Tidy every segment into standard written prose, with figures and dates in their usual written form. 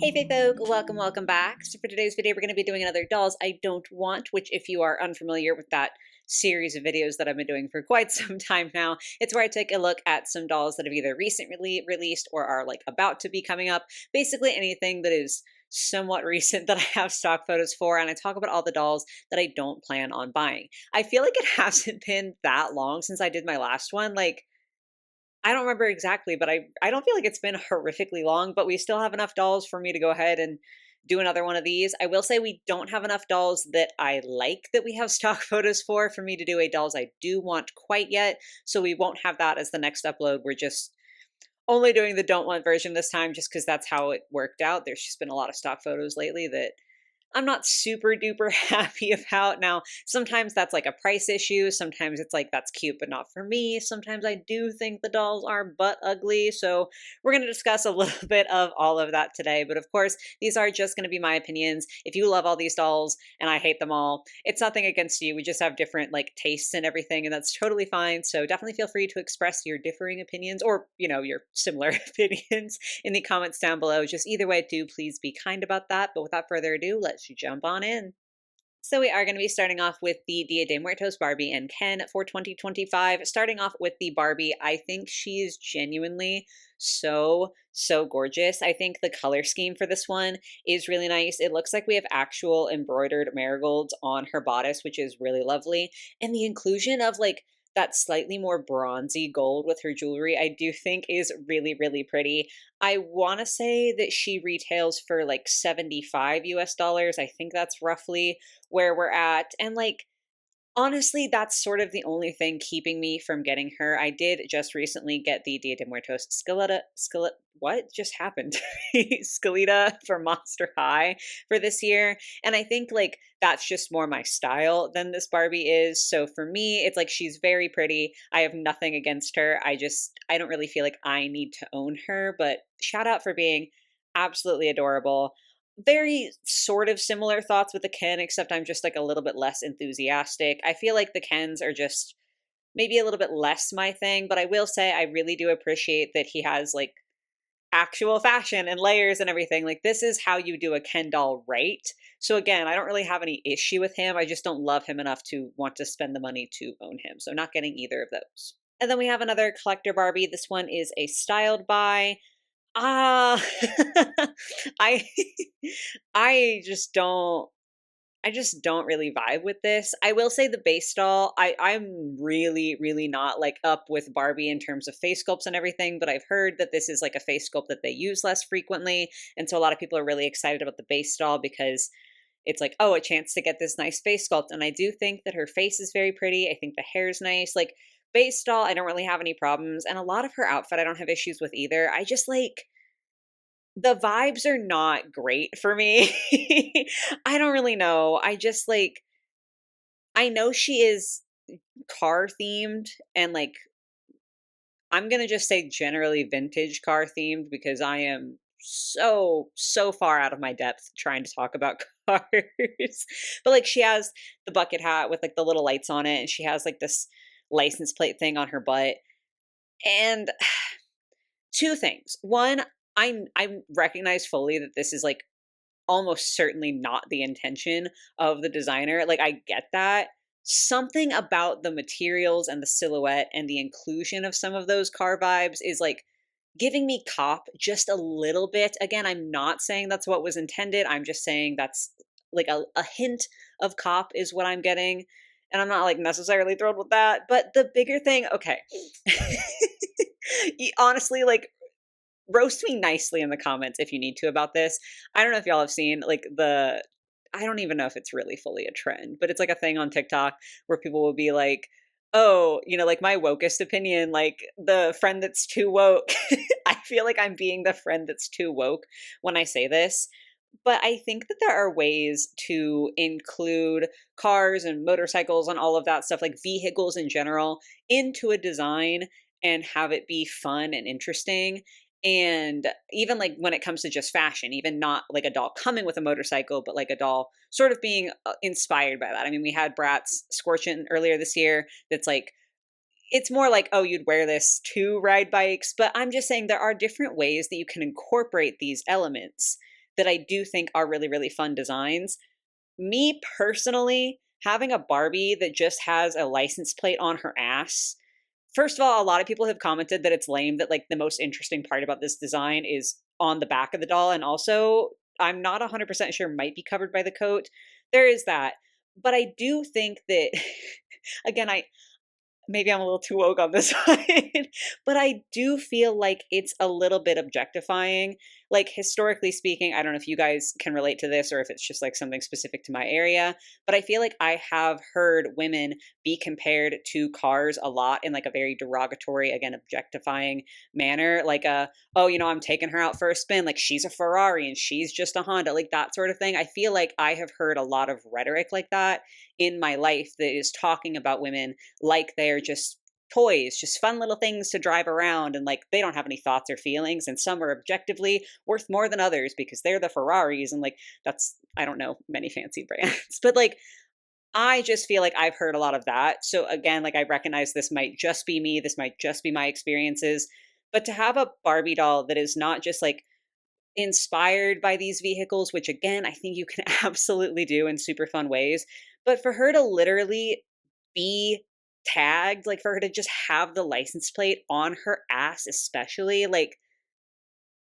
Hey Fae folk, welcome back. So for today's video, we're going to be doing another Dolls I Don't Want, which if you are unfamiliar with that series of videos that I've been doing for quite some time now, it's where I take a look at some dolls that have either recently released or are like about to be coming up. Basically anything that is somewhat recent that I have stock photos for, and I talk about all the dolls that I don't plan on buying. I feel like it hasn't been that long since I did my last one. I don't remember exactly, but I don't feel like it's been horrifically long, but we still have enough dolls for me to go ahead and do another one of these. I will say we don't have enough dolls that I like that we have stock photos for me to do a dolls I do want quite yet. So we won't have that as the next upload. We're just only doing the don't want version this time just because that's how it worked out. There's just been a lot of stock photos lately that I'm not super duper happy about. Now, sometimes that's like a price issue. Sometimes it's like, that's cute, but not for me. Sometimes I do think the dolls are butt ugly. So we're going to discuss a little bit of all of that today. But of course, these are just going to be my opinions. If you love all these dolls and I hate them all, it's nothing against you. We just have different like tastes and everything, and that's totally fine. So definitely feel free to express your differing opinions or, your similar opinions in the comments down below. Just either way, do please be kind about that. But without further ado, let's jump on in. So we are going to be starting off with the Dia de Muertos Barbie and Ken for 2025. Starting off with the Barbie, I think she is genuinely so gorgeous. I think the color scheme for this one is really nice. It looks like we have actual embroidered marigolds on her bodice, which is really lovely. And the inclusion of like that slightly more bronzy gold with her jewelry, I do think is really pretty. I want to say that she retails for like 75 US dollars. I think that's roughly where we're at. And like, honestly, that's sort of the only thing keeping me from getting her. I did just recently get the Dia de Muertos what just happened? Scalita for Monster High for this year. And I think like that's just more my style than this Barbie is. So for me, it's like she's very pretty. I have nothing against her. I don't really feel like I need to own her, but shout out for being absolutely adorable. Very sort of similar thoughts with the Ken, except I'm just like a little bit less enthusiastic. I feel like the Kens are just maybe a little bit less my thing, but I will say I really do appreciate that he has like actual fashion and layers and everything. Like, this is how you do a Ken doll right. So again, I don't really have any issue with him. I just don't love him enough to want to spend the money to own him. So not getting either of those. And then we have another collector Barbie. This one is a styled buy. Ah, I I just don't I just don't really vibe with this. I will say the base doll, I'm really not like up with Barbie in terms of face sculpts and everything, but I've heard that this is like a face sculpt that they use less frequently. And so a lot of people are really excited about the base doll because it's like, oh, a chance to get this nice face sculpt. And I do think that her face is very pretty. I think the hair is nice. Like, base doll, I don't really have any problems. And a lot of her outfit, I don't have issues with either. I just like, the vibes are not great for me. I don't really know. I just like, I know she is car themed and like, I'm going to just say generally vintage car themed because I am so far out of my depth trying to talk about cars. But like, she has the bucket hat with like the little lights on it, and she has like this license plate thing on her butt. And two things. One, I recognize fully that this is like almost certainly not the intention of the designer. Like, I get that. Something about the materials and the silhouette and the inclusion of some of those car vibes is like giving me cop just a little bit. Again, I'm not saying that's what was intended. I'm just saying that's like a hint of cop is what I'm getting. And I'm not like necessarily thrilled with that. But the bigger thing, okay. Honestly, like, roast me nicely in the comments if you need to about this. I don't know if y'all have seen like I don't even know if it's really fully a trend, but it's like a thing on TikTok where people will be like, oh, like my wokest opinion, like the friend that's too woke. I feel like I'm being the friend that's too woke when I say this. But I think that there are ways to include cars and motorcycles and all of that stuff, like vehicles in general, into a design and have it be fun and interesting. And even like when it comes to just fashion, even not like a doll coming with a motorcycle, but like a doll sort of being inspired by that. I mean, we had Bratz Scorchin earlier this year that's like, it's more like, oh, you'd wear this to ride bikes. But I'm just saying there are different ways that you can incorporate these elements that I do think are really, really fun designs. Me personally, having a Barbie that just has a license plate on her ass. First of all, a lot of people have commented that it's lame that like the most interesting part about this design is on the back of the doll. And also, I'm not 100% sure might be covered by the coat. There is that. But I do think that, again, maybe I'm a little too woke on this one, but I do feel like it's a little bit objectifying. Like, historically speaking, I don't know if you guys can relate to this or if it's just like something specific to my area, but I feel like I have heard women be compared to cars a lot in like a very derogatory, again, objectifying manner. Like, oh, I'm taking her out for a spin. Like, she's a Ferrari and she's just a Honda, like that sort of thing. I feel like I have heard a lot of rhetoric like that in my life that is talking about women like they're just toys, just fun little things to drive around, and like they don't have any thoughts or feelings, and some are objectively worth more than others because they're the Ferraris, and like that's, I don't know many fancy brands, but like I just feel like I've heard a lot of that. So again, like I recognize this might just be me, this might just be my experiences, but to have a Barbie doll that is not just like inspired by these vehicles, which again, I think you can absolutely do in super fun ways. But for her to literally be tagged, like for her to just have the license plate on her ass, especially, like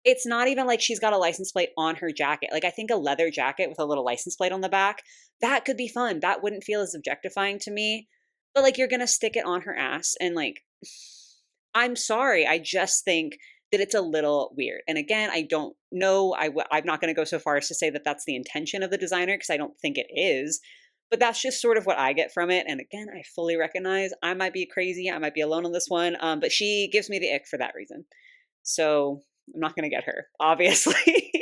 it's not even like she's got a license plate on her jacket. Like I think a leather jacket with a little license plate on the back, that could be fun. That wouldn't feel as objectifying to me. But like you're gonna stick it on her ass and like I'm sorry. I just think that it's a little weird. And again, I don't know. I'm not going to go so far as to say that that's the intention of the designer because I don't think it is. But that's just sort of what I get from it. And again, I fully recognize I might be crazy. I might be alone on this one. But she gives me the ick for that reason. So I'm not going to get her, obviously.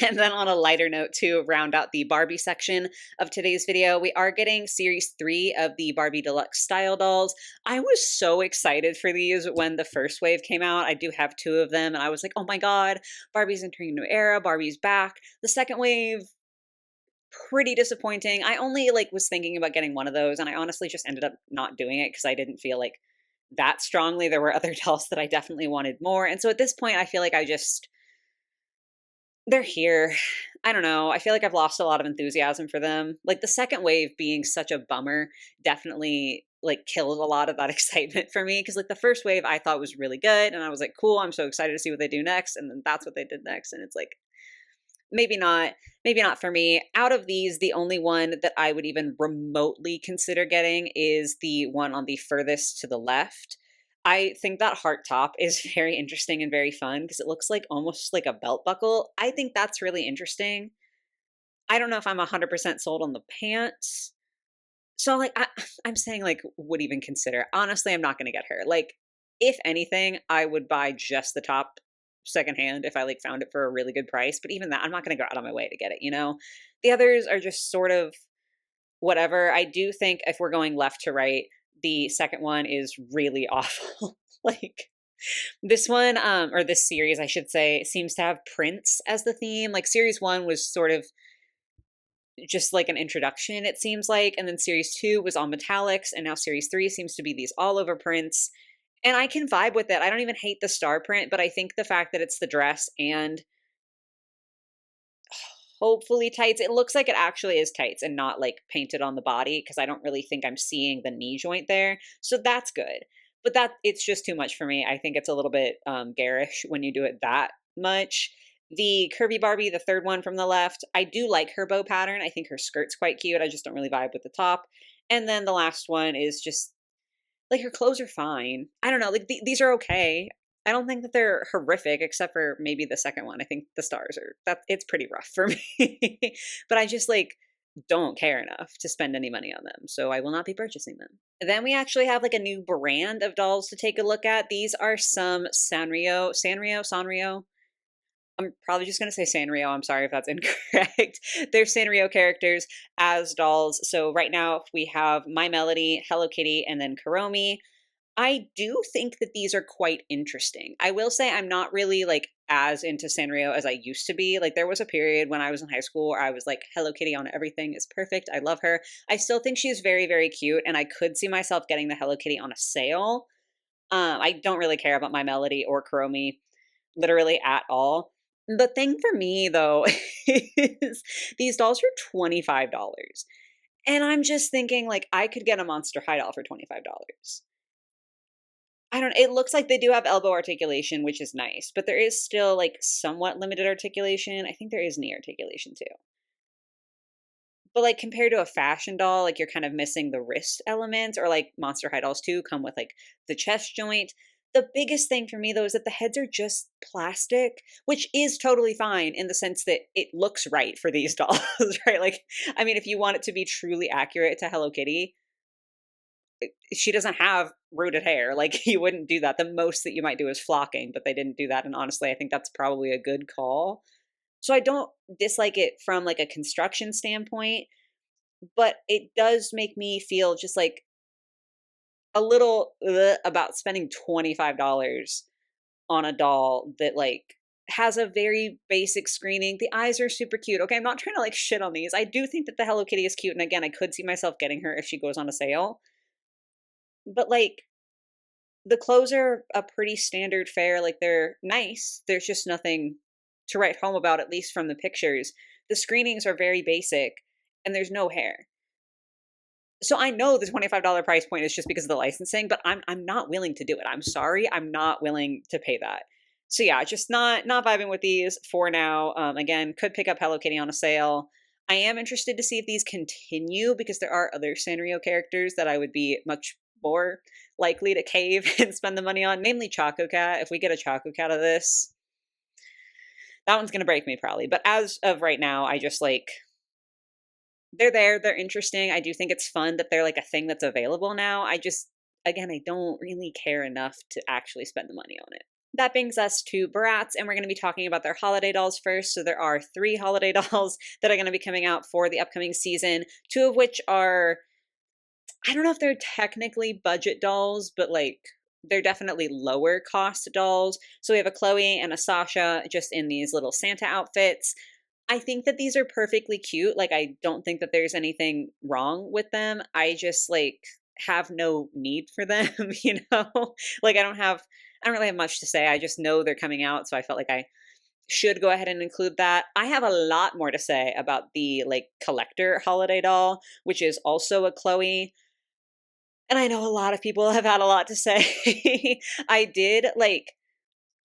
And then on a lighter note to round out the Barbie section of today's video, we are getting series 3 of the Barbie Deluxe style dolls. I was so excited for these when the first wave came out. I do have 2 of them and I was like, oh my God, Barbie's entering a new era, Barbie's back. The second wave, pretty disappointing. I only like was thinking about getting one of those and I honestly just ended up not doing it because I didn't feel like that strongly. There were other dolls that I definitely wanted more. And so at this point, I feel like they're here. I don't know. I feel like I've lost a lot of enthusiasm for them. Like the second wave being such a bummer definitely like killed a lot of that excitement for me because like the first wave I thought was really good and I was like, cool, I'm so excited to see what they do next, and then that's what they did next and it's like maybe not for me. Out of these, the only one that I would even remotely consider getting is the one on the furthest to the left. I think that heart top is very interesting and very fun because it looks like almost like a belt buckle. I think that's really interesting. I don't know if I'm 100% sold on the pants. So like I'm saying like would even consider. Honestly, I'm not going to get her. Like if anything, I would buy just the top secondhand if I like found it for a really good price, but even that I'm not going to go out of my way to get it. The others are just sort of whatever. I do think if we're going left to right, the second one is really awful. Like this one, or this series, I should say, seems to have prints as the theme. Like series 1 was sort of just like an introduction, it seems like, and then series 2 was all metallics, and now series 3 seems to be these all over prints. And I can vibe with it. I don't even hate the star print, but I think the fact that it's the dress and hopefully tights. It looks like it actually is tights and not like painted on the body because I don't really think I'm seeing the knee joint there. So that's good. But it's just too much for me. I think it's a little bit garish when you do it that much. The curvy Barbie, the third one from the left, I do like her bow pattern. I think her skirt's quite cute. I just don't really vibe with the top. And then the last one is just like her clothes are fine. I don't know. Like these are okay. I don't think that they're horrific, except for maybe the second one. I think the stars it's pretty rough for me. But I just like don't care enough to spend any money on them. So I will not be purchasing them. Then we actually have like a new brand of dolls to take a look at. These are some Sanrio. I'm probably just going to say Sanrio. I'm sorry if that's incorrect. They're Sanrio characters as dolls. So right now we have My Melody, Hello Kitty, and then Kuromi. I do think that these are quite interesting. I will say I'm not really like as into Sanrio as I used to be. Like there was a period when I was in high school where I was like, Hello Kitty on everything is perfect. I love her. I still think she's very, very cute. And I could see myself getting the Hello Kitty on a sale. I don't really care about My Melody or Kuromi literally at all. The thing for me though is these dolls are $25. And I'm just thinking like I could get a Monster High doll for $25. I don't it looks like they do have elbow articulation, which is nice, but there is still like somewhat limited articulation. I think there is knee articulation too. But like compared to a fashion doll, like you're kind of missing the wrist element, or like Monster High dolls too come with like the chest joint. The biggest thing for me though is that the heads are just plastic, which is totally fine in the sense that it looks right for these dolls, right? Like, I mean, if you want it to be truly accurate to Hello Kitty, she doesn't have rooted hair. Like, you wouldn't do that. The most that you might do is flocking, but they didn't do that. And honestly, I think that's probably a good call. So I don't dislike it from like a construction standpoint, but it does make me feel just like a little about spending $25 on a doll that like has a very basic screening. The eyes are super cute. Okay, I'm not trying to like shit on these. I do think that the Hello Kitty is cute, and again, I could see myself getting her if she goes on a sale. But like the clothes are a pretty standard fare. Like they're nice. There's just nothing to write home about, at least from the pictures. The screenings are very basic, and there's no hair. So I know the $25 price point is just because of the licensing, but I'm not willing to do it. I'm sorry, I'm not willing to pay that. So yeah, just not vibing with these for now. Again, could pick up Hello Kitty on a sale. I am interested to see if these continue because there are other Sanrio characters that I would be much more likely to cave and spend the money on, namely Choco Cat. If we get a Choco Cat of this, that one's gonna break me probably. But as of right now, I just like they're there, they're interesting. I do think it's fun that they're like a thing that's available now. I just again, I don't really care enough to actually spend the money on it. That brings us to Bratz, and we're going to be talking about their holiday dolls first. So there are 3 holiday dolls that are going to be coming out for the upcoming season, 2 of which are, I don't know if they're technically budget dolls, but like they're definitely lower cost dolls. So we have a Chloe and a Sasha just in these little Santa outfits. I think that these are perfectly cute. Like, I don't think that there's anything wrong with them. I just like have no need for them, you know? Like I don't really have much to say. I just know they're coming out, so I felt like I should go ahead and include that. I have a lot more to say about the like collector holiday doll, which is also a Chloe. And I know a lot of people have had a lot to say. I did like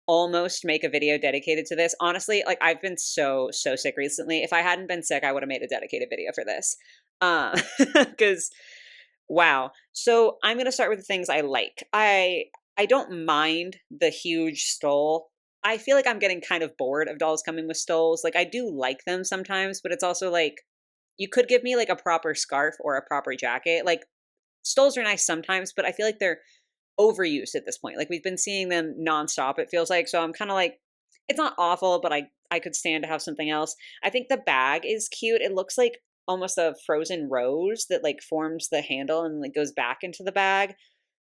almost make a video dedicated to this. Honestly, like I've been so sick recently. If I hadn't been sick, I would have made a dedicated video for this. Cuz wow. So, I'm going to start with the things I like. I don't mind the huge stole. I feel like I'm getting kind of bored of dolls coming with stoles. Like I do like them sometimes, but it's also like you could give me like a proper scarf or a proper jacket. Like stoles are nice sometimes, but I feel like they're overused at this point. Like we've been seeing them nonstop, it feels like. So I'm kind of like, it's not awful, but I could stand to have something else. I think the bag is cute. It looks like almost a frozen rose that like forms the handle and like goes back into the bag.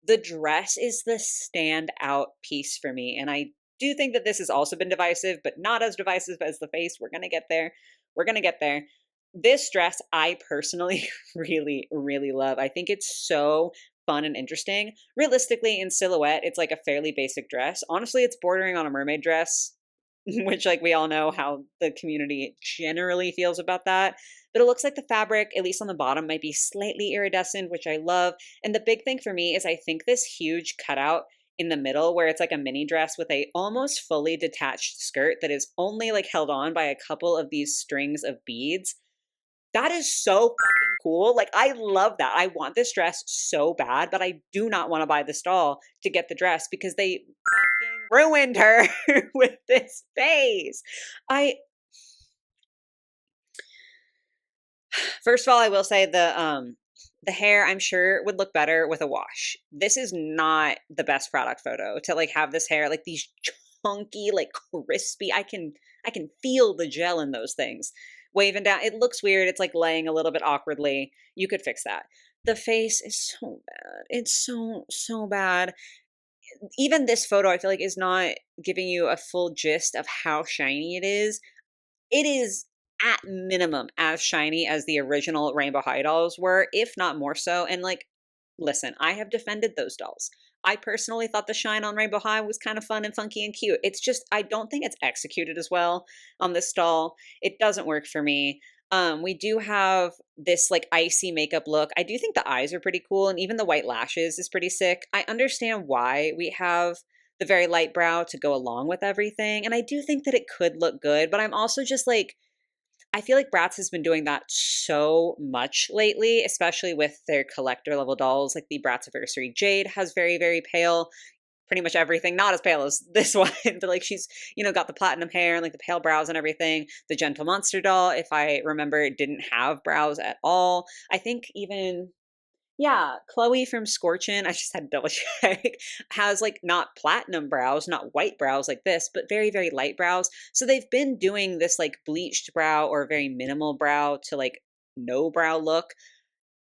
The dress is the standout piece for me. And I do think that this has also been divisive, but not as divisive as the face. We're going to get there. We're going to get there. This dress, I personally really love. I think it's so fun and interesting. Realistically, in silhouette, it's like a fairly basic dress. Honestly, it's bordering on a mermaid dress, which, like, we all know how the community generally feels about that. But it looks like the fabric, at least on the bottom, might be slightly iridescent, which I love. And the big thing for me is I think this huge cutout in the middle, where it's like a mini dress with a almost fully detached skirt that is only like held on by a couple of these strings of beads. That is so fucking cool. Like, I love that. I want this dress so bad, but I do not want to buy the stall to get the dress because they fucking ruined her with this face. I First of all, I will say the hair I'm sure would look better with a wash. This is not the best product photo to like have this hair like these chunky, like crispy. I can feel the gel in those things waving down. It looks weird. It's like laying a little bit awkwardly. You could fix that. The face is so bad. It's so bad. Even this photo I feel like is not giving you a full gist of how shiny it is. It is at minimum as shiny as the original Rainbow High dolls were, if not more so. And like, listen, I have defended those dolls. I personally thought the shine on Rainbow High was kind of fun and funky and cute. It's just I don't think it's executed as well on this doll. It doesn't work for me. We do have this like icy makeup look. I do think the eyes are pretty cool, and even the white lashes is pretty sick. I understand why we have the very light brow to go along with everything, and I do think that it could look good, but I'm also just like I feel like Bratz has been doing that so much lately, especially with their collector level dolls. Like the Bratz Faery Jade has very, very pale, pretty much everything. Not as pale as this one, but like she's, got the platinum hair and like the pale brows and everything. The Gentle Monster doll, if I remember, didn't have brows at all. I think even yeah, Chloe from Scorchin, I just had to double check, has like not platinum brows, not white brows like this, but very, very light brows. So they've been doing this like bleached brow or very minimal brow to like no brow look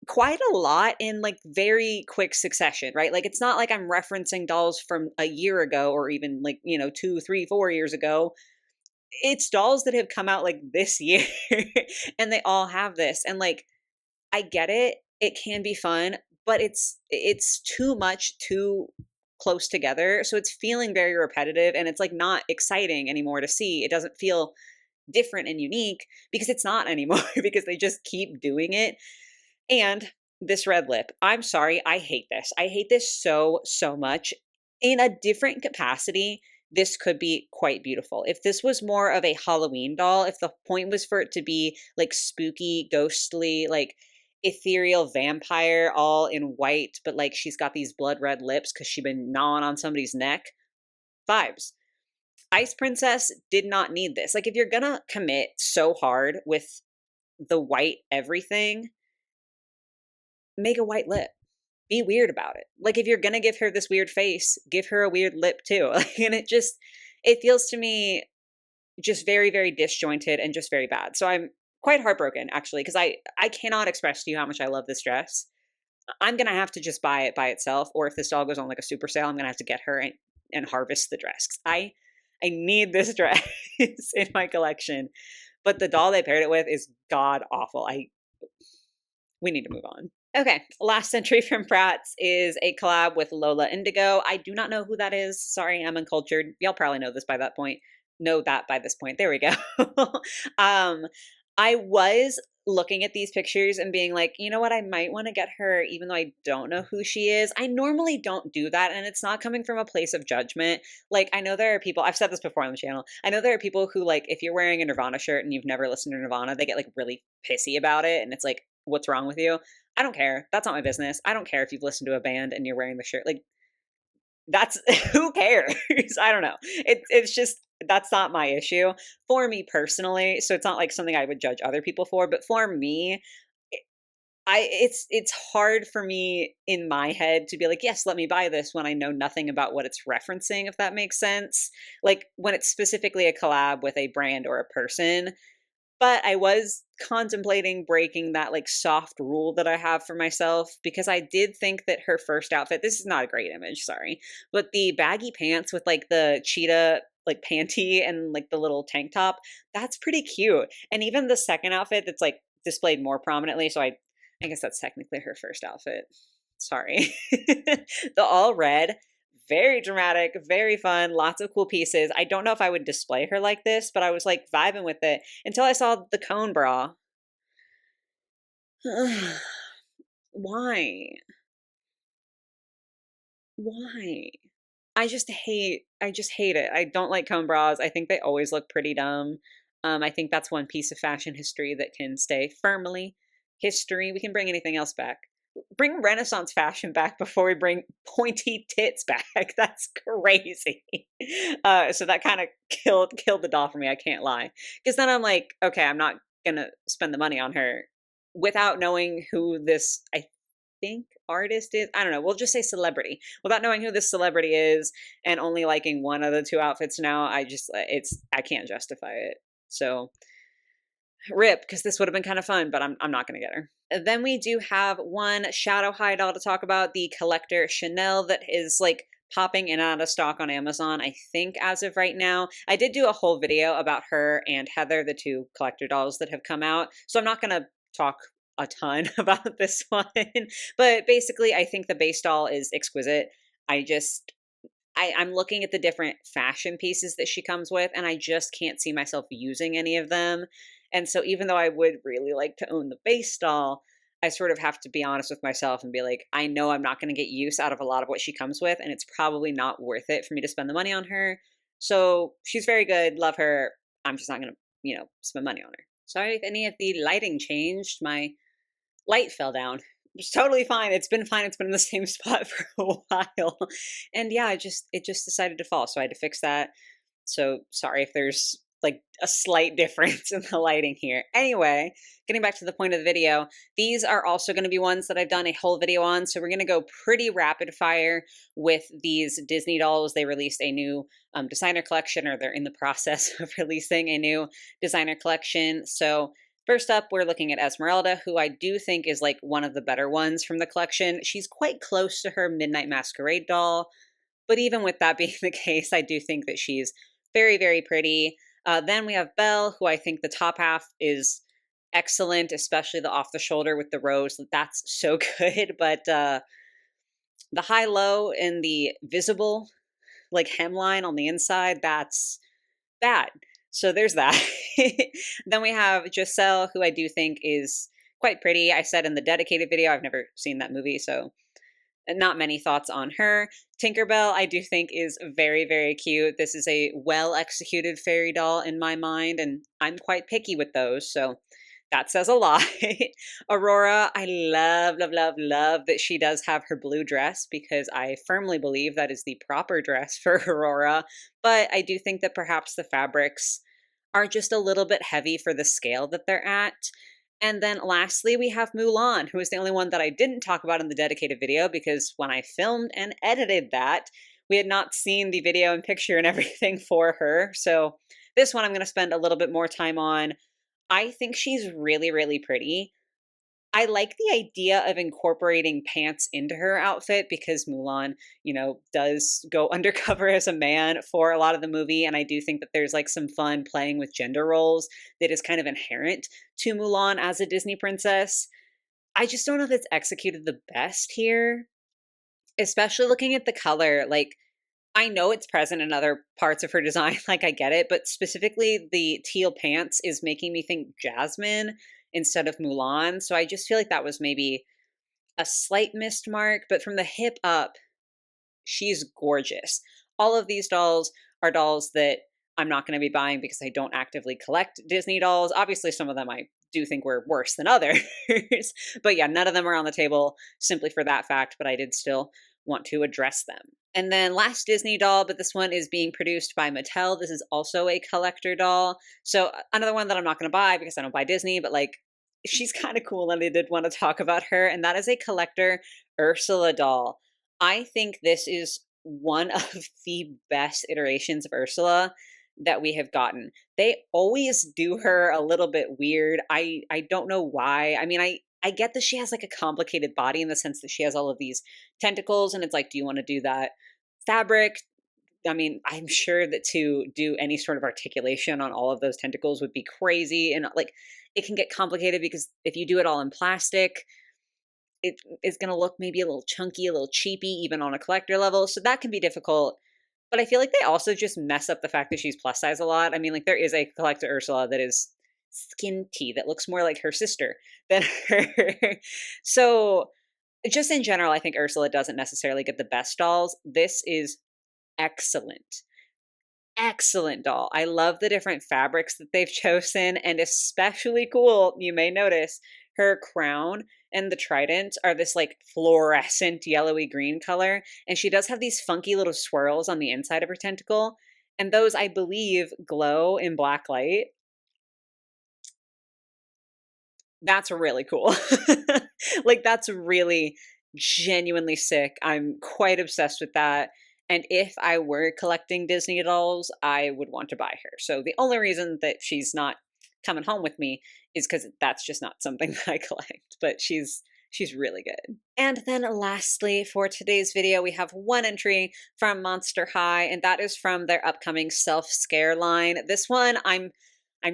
quite a lot in like very quick succession, right? Like it's not like I'm referencing dolls from a year ago or even like, 2, 3, 4 years ago. It's dolls that have come out like this year and they all have this. And like I get it. It can be fun, but it's too much too close together. So it's feeling very repetitive and it's like not exciting anymore to see. It doesn't feel different and unique because it's not anymore because they just keep doing it. And this red lip, I'm sorry, I hate this. I hate this so, so much. In a different capacity, this could be quite beautiful. If this was more of a Halloween doll, if the point was for it to be like spooky, ghostly, like ethereal vampire all in white, but like she's got these blood red lips because she's been gnawing on somebody's neck, vibes. Ice Princess did not need this. Like if you're gonna commit so hard with the white everything, make a white lip. Be weird about it. Like if you're gonna give her this weird face, give her a weird lip too. And it feels to me just very, very disjointed and just very bad. So I'm quite heartbroken actually, because I cannot express to you how much I love this dress. I'm gonna have to just buy it by itself, or if this doll goes on like a super sale, I'm gonna have to get her and harvest the dress. 'Cause I need this dress in my collection. But the doll they paired it with is god awful. We need to move on. Okay, last entry from Bratz is a collab with Lola Indigo. I do not know who that is. Sorry, I'm uncultured. Y'all probably know this by that point. Know that by this point. There we go. um, I was looking at these pictures and being like, you know what, I might want to get her, even though I don't know who she is. I normally don't do that, and it's not coming from a place of judgment. Like, I know there are people, I've said this before on the channel, I know there are people who, like, if you're wearing a Nirvana shirt and you've never listened to Nirvana, they get, like, really pissy about it, and it's like, what's wrong with you? I don't care. That's not my business. I don't care if you've listened to a band and you're wearing the shirt. Like, that's who cares? I don't know. It's just that's not my issue for me personally. So it's not like something I would judge other people for, but for me, it's hard for me in my head to be like, yes, let me buy this when I know nothing about what it's referencing, if that makes sense. Like when it's specifically a collab with a brand or a person, but I was contemplating breaking that like soft rule that I have for myself because I did think that her first outfit, this is not a great image, sorry, but the baggy pants with like the cheetah like panty and like the little tank top, that's pretty cute. And even the second outfit that's like displayed more prominently, so I guess that's technically her first outfit. Sorry. The all red, very dramatic, very fun, lots of cool pieces. I don't know if I would display her like this, but I was like vibing with it until I saw the cone bra. Why? Why? I just hate it. I don't like cone bras. I think they always look pretty dumb. I think that's one piece of fashion history that can stay firmly history. We can bring anything else back. Bring Renaissance fashion back before we bring pointy tits back. That's crazy. So that kind of killed the doll for me. I can't lie, because then I'm like, okay, I'm not gonna spend the money on her without knowing who this I think artist is. I don't know. We'll just say celebrity. Without knowing who this celebrity is and only liking one of the two outfits now, I can't justify it. So rip, because this would have been kind of fun, but I'm not going to get her. Then we do have one Shadow High doll to talk about, the collector Chanel, that is like popping in and out of stock on Amazon, I think, as of right now. I did do a whole video about her and Heather, the two collector dolls that have come out, so I'm not going to talk a ton about this one. But basically, I think the base doll is exquisite. I'm looking at the different fashion pieces that she comes with, and I just can't see myself using any of them. And so even though I would really like to own the base doll, I sort of have to be honest with myself and be like, I know I'm not going to get use out of a lot of what she comes with, and it's probably not worth it for me to spend the money on her. So she's very good, love her. I'm just not going to, spend money on her. Sorry if any of the lighting changed. My light fell down. It's totally fine. It's been fine. It's been in the same spot for a while. And yeah, it just decided to fall. So I had to fix that. So sorry if there's like a slight difference in the lighting here. Anyway, getting back to the point of the video, these are also going to be ones that I've done a whole video on. So we're going to go pretty rapid fire with these Disney dolls. They released a new designer collection, or they're in the process of releasing a new designer collection. So first up, we're looking at Esmeralda, who I do think is like one of the better ones from the collection. She's quite close to her Midnight Masquerade doll, but even with that being the case, I do think that she's very, very pretty. Then we have Belle, who I think the top half is excellent, especially the off the shoulder with the rose. That's so good. But the high low and the visible like hemline on the inside, that's bad. So there's that. Then we have Giselle, who I do think is quite pretty. I said in the dedicated video, I've never seen that movie, so not many thoughts on her. Tinkerbell, I do think is very, very cute. This is a well executed fairy doll in my mind, and I'm quite picky with those, so that says a lot. Aurora, I love, love, love, love that she does have her blue dress, because I firmly believe that is the proper dress for Aurora. But I do think that perhaps the fabrics are just a little bit heavy for the scale that they're at. And then lastly, we have Mulan, who is the only one that I didn't talk about in the dedicated video, because when I filmed and edited that, we had not seen the video and picture and everything for her. So this one I'm going to spend a little bit more time on. I think she's really, really pretty. I like the idea of incorporating pants into her outfit, because Mulan, does go undercover as a man for a lot of the movie. And I do think that there's like some fun playing with gender roles that is kind of inherent to Mulan as a Disney princess. I just don't know if it's executed the best here, especially looking at the color. Like, I know it's present in other parts of her design, like I get it, but specifically the teal pants is making me think Jasmine instead of Mulan. So I just feel like that was maybe a slight missed mark, but from the hip up, she's gorgeous. All of these dolls are dolls that I'm not going to be buying because I don't actively collect Disney dolls. Obviously, some of them I do think were worse than others, but yeah, none of them are on the table simply for that fact, but I did still want to address them. And then last Disney doll, but this one is being produced by Mattel. This is also a collector doll. So another one that I'm not going to buy because I don't buy Disney, but like she's kind of cool and I did want to talk about her. And that is a collector Ursula doll. I think this is one of the best iterations of Ursula that we have gotten. They always do her a little bit weird. I don't know why. I mean, I get that she has like a complicated body in the sense that she has all of these tentacles, and it's like, do you want to do that fabric? I mean, I'm sure that to do any sort of articulation on all of those tentacles would be crazy, and like it can get complicated because if you do it all in plastic, it is going to look maybe a little chunky, a little cheapy, even on a collector level. So that can be difficult. But I feel like they also just mess up the fact that she's plus size a lot. I mean, like there is a collector Ursula that is skinty, that looks more like her sister than her. So just in general, I think Ursula doesn't necessarily get the best dolls. This is excellent. Excellent doll. I love the different fabrics that they've chosen, and especially cool, you may notice, her crown and the trident are this like fluorescent yellowy green color, and she does have these funky little swirls on the inside of her tentacle, and those I believe glow in black light. That's really cool. Like that's really genuinely sick. I'm quite obsessed with that. And if I were collecting Disney dolls, I would want to buy her. So the only reason that she's not coming home with me is because that's just not something that I collect. But she's really good. And then lastly, for today's video, we have one entry from Monster High, and that is from their upcoming Self Scare line. This one I'm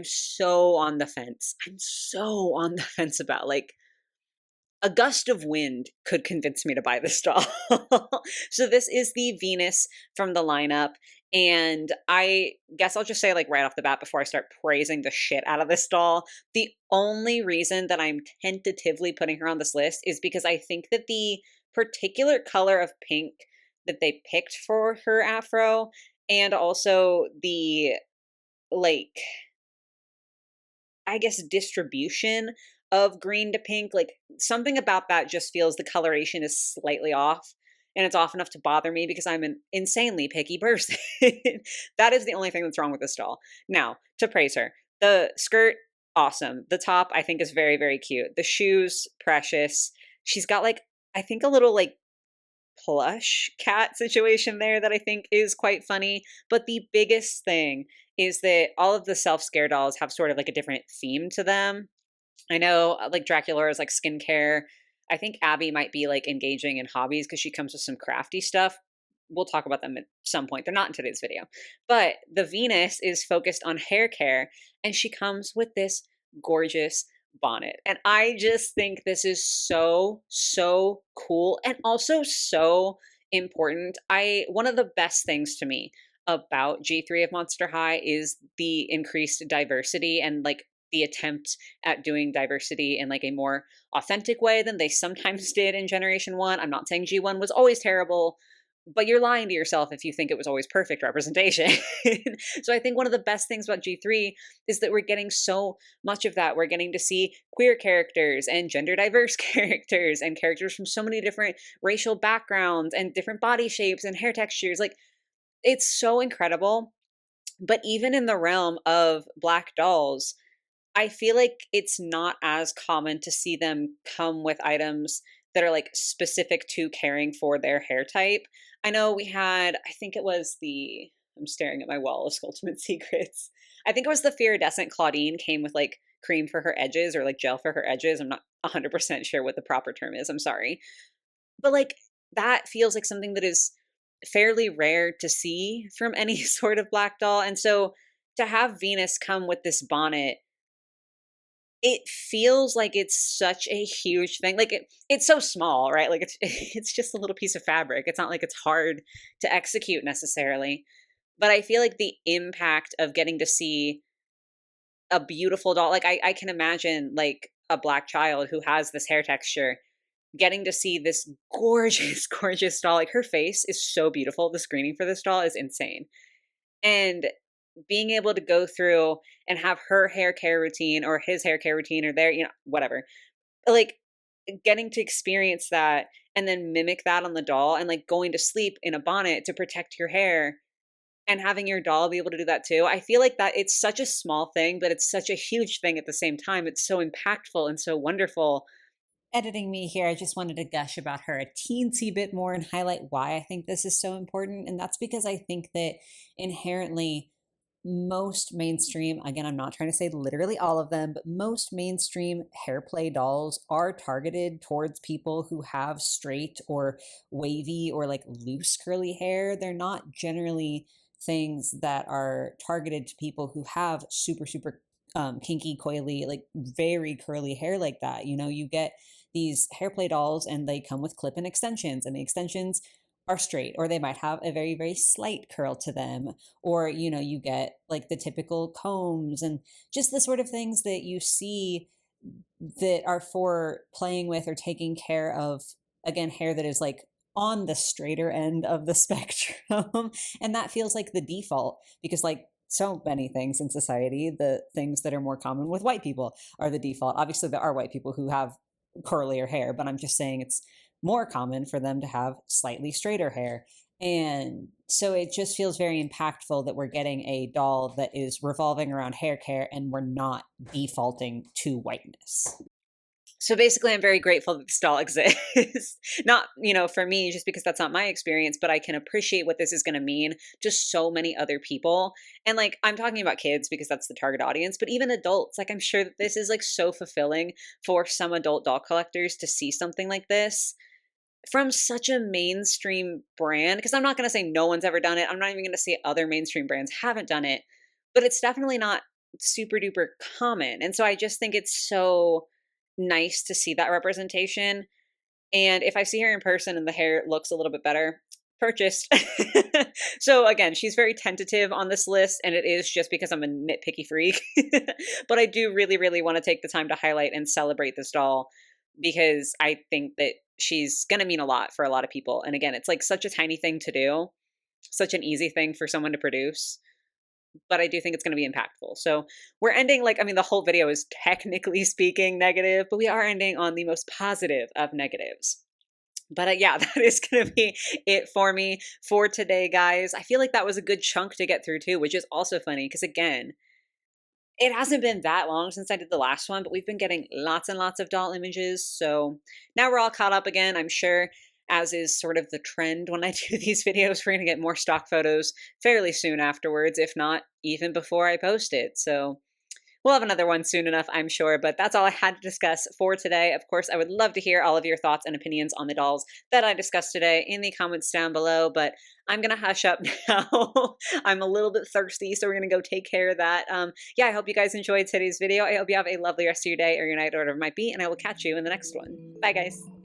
so on the fence. I'm so on the fence about. Like, a gust of wind could convince me to buy this doll. So this is the Venus from the lineup. And I guess I'll just say, like, right off the bat before I start praising the shit out of this doll, the only reason that I'm tentatively putting her on this list is because I think that the particular color of pink that they picked for her afro, and also the, like, I guess, distribution of green to pink, like, something about that just feels the coloration is slightly off, and it's off enough to bother me because I'm an insanely picky person. That is the only thing that's wrong with this doll. Now, to praise her, the skirt, awesome. The top, I think, is very, very cute. The shoes, precious. She's got, like, I think a little, like, plush cat situation there that I think is quite funny. But the biggest thing is that all of the self-scare dolls have sort of like a different theme to them. I know, like, Dracula is like skincare. I think Abby might be like engaging in hobbies because she comes with some crafty stuff. We'll talk about them at some point. They're not in today's video. But the Venus is focused on hair care, and she comes with this gorgeous bonnet. And I just think this is so, so cool and also so important. One of the best things to me about G3 of Monster High is the increased diversity and, like, the attempt at doing diversity in, like, a more authentic way than they sometimes did in Generation 1. I'm not saying G1 was always terrible, but you're lying to yourself if you think it was always perfect representation. So I think one of the best things about G3 is that we're getting so much of that. We're getting to see queer characters and gender diverse characters and characters from so many different racial backgrounds and different body shapes and hair textures. Like, it's so incredible. But even in the realm of black dolls, I feel like it's not as common to see them come with items that are, like, specific to caring for their hair type. I know we had, I think it was the, I'm staring at my wall of Ultimate Secrets. I think it was the Iridescent Claudine came with, like, cream for her edges or like gel for her edges. I'm not 100% sure what the proper term is. I'm sorry. But, like, that feels like something that is fairly rare to see from any sort of black doll. And so to have Venus come with this bonnet, it feels like it's such a huge thing. Like, it's so small, right? Like, it's it's just a little piece of fabric. It's not like it's hard to execute necessarily. But I feel like the impact of getting to see a beautiful doll, like, I can imagine, like, a black child who has this hair texture getting to see this gorgeous, gorgeous doll. Like, her face is so beautiful. The screening for this doll is insane. And being able to go through and have her hair care routine or his hair care routine or their, whatever, like, getting to experience that and then mimic that on the doll, and, like, going to sleep in a bonnet to protect your hair and having your doll be able to do that too. I feel like that it's such a small thing, but it's such a huge thing at the same time. It's so impactful and so wonderful. Editing me here, I just wanted to gush about her a teensy bit more and highlight why I think this is so important. And that's because I think that inherently most mainstream, again, I'm not trying to say literally all of them, but most mainstream hair play dolls are targeted towards people who have straight or wavy or, like, loose curly hair. They're not generally things that are targeted to people who have super, super kinky, coily, like, very curly hair like that. You get these hair play dolls and they come with clip-in extensions, and the extensions are straight, or they might have a very, very slight curl to them, or you get, like, the typical combs and just the sort of things that you see that are for playing with or taking care of, again, hair that is, like, on the straighter end of the spectrum. And that feels like the default because, like, so many things in society, the things that are more common with white people are the default. Obviously there are white people who have curlier hair, but I'm just saying it's more common for them to have slightly straighter hair. And so it just feels very impactful that we're getting a doll that is revolving around hair care and we're not defaulting to whiteness. So basically, I'm very grateful that this doll exists. Not, for me, just because that's not my experience, but I can appreciate what this is going to mean to so many other people. And, like, I'm talking about kids because that's the target audience, but even adults, like, I'm sure that this is, like, so fulfilling for some adult doll collectors to see something like this from such a mainstream brand. Because I'm not going to say no one's ever done it. I'm not even going to say other mainstream brands haven't done it, but it's definitely not super duper common. And so I just think it's so nice to see that representation. And if I see her in person and the hair looks a little bit better, purchased. So again, she's very tentative on this list, and it is just because I'm a nitpicky freak. But I do really, really want to take the time to highlight and celebrate this doll because I think that she's going to mean a lot for a lot of people. And again, it's like such a tiny thing to do, such an easy thing for someone to produce, but I do think it's going to be impactful. So we're ending like, I mean, the whole video is technically speaking negative, but we are ending on the most positive of negatives. But yeah, that is going to be it for me for today, guys. I feel like that was a good chunk to get through too, which is also funny because again, it hasn't been that long since I did the last one, but we've been getting lots and lots of doll images. So now we're all caught up again, I'm sure, as is sort of the trend when I do these videos. We're going to get more stock photos fairly soon afterwards, if not even before I post it. So we'll have another one soon enough, I'm sure, but that's all I had to discuss for today. Of course, I would love to hear all of your thoughts and opinions on the dolls that I discussed today in the comments down below, but I'm going to hush up now. I'm a little bit thirsty, so we're going to go take care of that. Yeah, I hope you guys enjoyed today's video. I hope you have a lovely rest of your day or your night or whatever it might be, and I will catch you in the next one. Bye, guys.